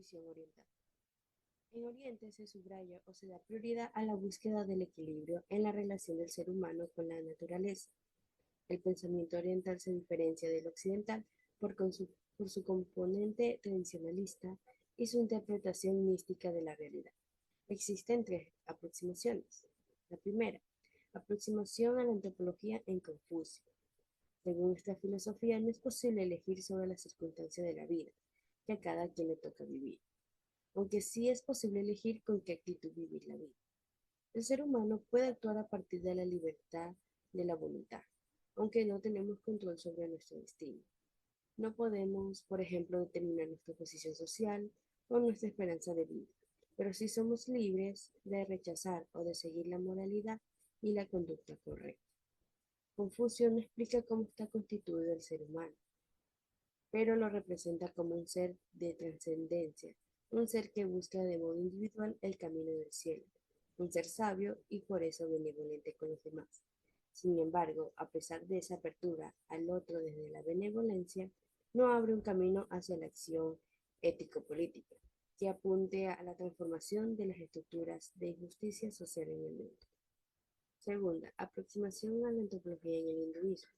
visión oriental. En Oriente se subraya o se da prioridad a la búsqueda del equilibrio en la relación del ser humano con la naturaleza. El pensamiento oriental se diferencia del occidental por su componente tradicionalista y su interpretación mística de la realidad. Existen tres aproximaciones. La primera, aproximación a la antropología en Confucio. Según esta filosofía, no es posible elegir sobre las circunstancias de la vida, que a cada quien le toca vivir, aunque sí es posible elegir con qué actitud vivir la vida. El ser humano puede actuar a partir de la libertad de la voluntad, aunque no tenemos control sobre nuestro destino. No podemos, por ejemplo, determinar nuestra posición social o nuestra esperanza de vida, pero sí somos libres de rechazar o de seguir la moralidad y la conducta correcta. Confucio no explica cómo está constituido el ser humano, pero lo representa como un ser de trascendencia, un ser que busca de modo individual el camino del cielo, un ser sabio y por eso benevolente con los demás. Sin embargo, a pesar de esa apertura al otro desde la benevolencia, no abre un camino hacia la acción ético-política que apunte a la transformación de las estructuras de injusticia social en el mundo. Segunda, aproximación a la antropología en el hinduismo.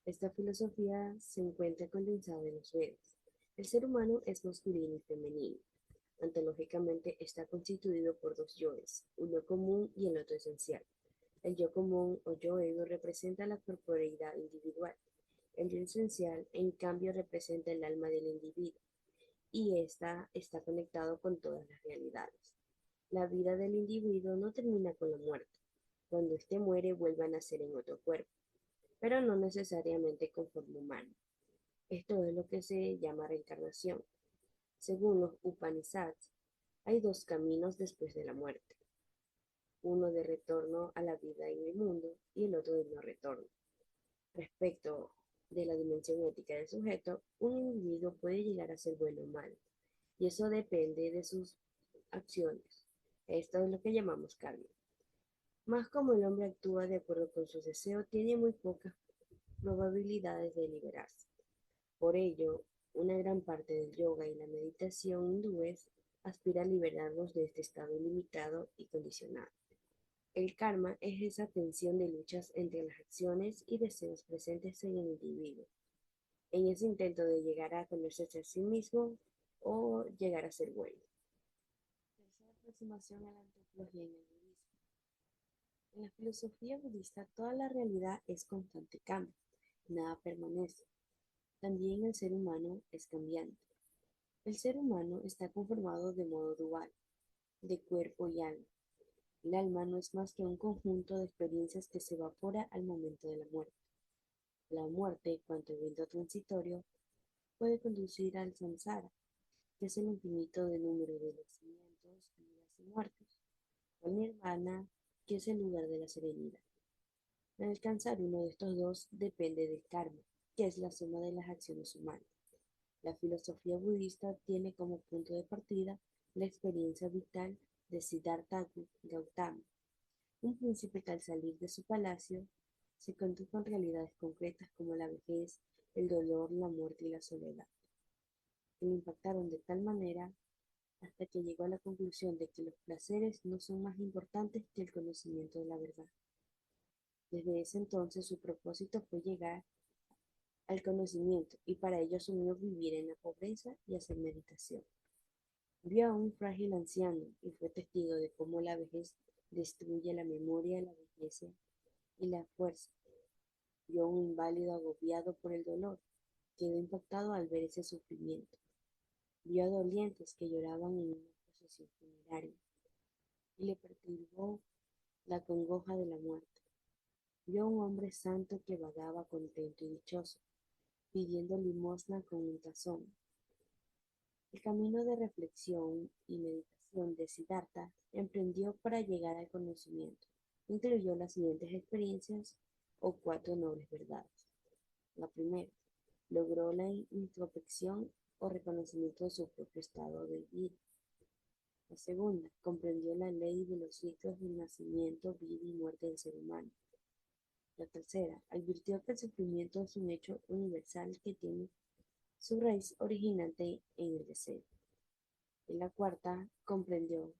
Esta filosofía se encuentra condensada en los Vedas. El ser humano es masculino y femenino. Ontológicamente está constituido por dos yoes, uno común y el otro esencial. El yo común o yo ego representa la corporeidad individual. El yo esencial, en cambio, representa el alma del individuo y ésta está conectado con todas las realidades. La vida del individuo no termina con la muerte. Cuando éste muere, vuelve a nacer en otro cuerpo, pero no necesariamente con forma humana. Esto es lo que se llama reencarnación. Según los Upanishads, hay dos caminos después de la muerte, uno de retorno a la vida en el mundo y el otro de no retorno. Respecto de la dimensión ética del sujeto, un individuo puede llegar a ser bueno o malo, y eso depende de sus acciones. Esto es lo que llamamos karma. Más como el hombre actúa de acuerdo con sus deseos, tiene muy pocas probabilidades de liberarse. Por ello, una gran parte del yoga y la meditación hindúes aspira a liberarnos de este estado limitado y condicionado. El karma es esa tensión de luchas entre las acciones y deseos presentes en el individuo, en ese intento de llegar a conocerse a sí mismo o llegar a ser bueno. Tercera aproximación a la antropología en el budismo. En la filosofía budista, toda la realidad es constante cambio, nada permanece. También el ser humano es cambiante. El ser humano está conformado de modo dual, de cuerpo y alma. El alma no es más que un conjunto de experiencias que se evapora al momento de la muerte. La muerte, cuanto evento transitorio, puede conducir al samsara, que es el infinito de número de nacimientos, vidas y muertes, o al nirvana, que es el lugar de la serenidad. Alcanzar uno de estos dos depende del karma, que es la suma de las acciones humanas. La filosofía budista tiene como punto de partida la experiencia vital de Siddhartha Gautama, un príncipe que al salir de su palacio se encontró con realidades concretas como la vejez, el dolor, la muerte y la soledad, que le impactaron de tal manera hasta que llegó a la conclusión de que los placeres no son más importantes que el conocimiento de la verdad. Desde ese entonces su propósito fue llegar al conocimiento y para ello asumió vivir en la pobreza y hacer meditación. Vio a un frágil anciano y fue testigo de cómo la vejez destruye la memoria, la belleza y la fuerza. Vio a un inválido agobiado por el dolor. Quedó impactado al ver ese sufrimiento. Vio a dolientes que lloraban en una procesión funeraria y le perturbó la congoja de la muerte. Vio a un hombre santo que vagaba contento y dichoso, pidiendo limosna con un tazón. El camino de reflexión y meditación de Siddhartha emprendió para llegar al conocimiento. Incluyó las siguientes experiencias o cuatro nobles verdades. La primera, logró la introspección o reconocimiento de su propio estado de vida. La segunda, comprendió la ley de los ciclos del nacimiento, vida y muerte del ser humano. La tercera, advirtió que el sufrimiento es un hecho universal que tiene su raíz originante en el deseo. En la cuarta, comprendió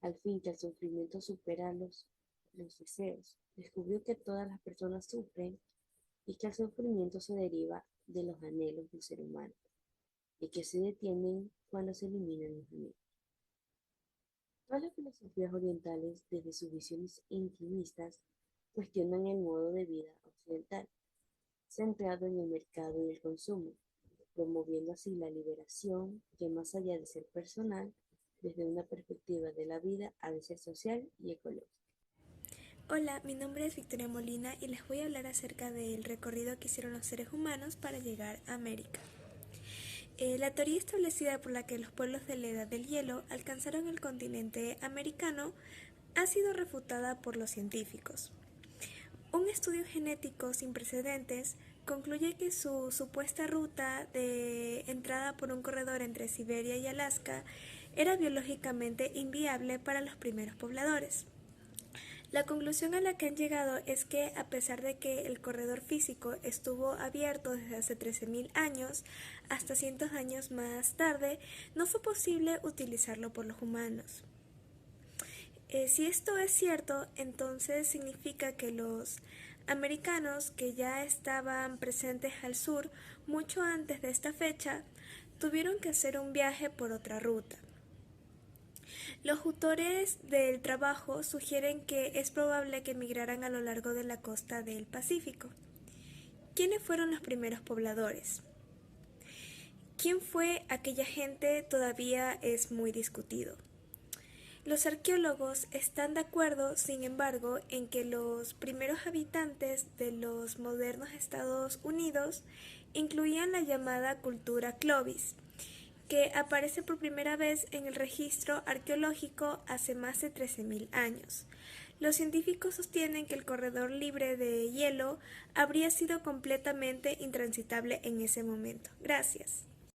al fin que el sufrimiento supera los deseos. Descubrió que todas las personas sufren y que el sufrimiento se deriva de los anhelos del ser humano y que se detienen cuando se eliminan los anhelos. Todas las filosofías orientales, desde sus visiones intimistas, cuestionan el modo de vida occidental, centrado en el mercado y el consumo, promoviendo así la liberación que más allá de ser personal, desde una perspectiva de la vida, ha de ser social y ecológica. Hola, mi nombre es Victoria Molina y les voy a hablar acerca del recorrido que hicieron los seres humanos para llegar a América. La teoría establecida por la que los pueblos de la Edad del Hielo alcanzaron el continente americano ha sido refutada por los científicos. Un estudio genético sin precedentes concluye que su supuesta ruta de entrada por un corredor entre Siberia y Alaska era biológicamente inviable para los primeros pobladores. La conclusión a la que han llegado es que, a pesar de que el corredor físico estuvo abierto desde hace 13.000 años hasta cientos de años más tarde, no fue posible utilizarlo por los humanos. Si esto es cierto, entonces significa que los americanos que ya estaban presentes al sur mucho antes de esta fecha tuvieron que hacer un viaje por otra ruta. Los autores del trabajo sugieren que es probable que emigraran a lo largo de la costa del Pacífico. ¿Quiénes fueron los primeros pobladores? ¿Quién fue aquella gente? Todavía es muy discutido. Los arqueólogos están de acuerdo, sin embargo, en que los primeros habitantes de los modernos Estados Unidos incluían la llamada cultura Clovis, que aparece por primera vez en el registro arqueológico hace más de 13.000 años. Los científicos sostienen que el corredor libre de hielo habría sido completamente intransitable en ese momento. Gracias.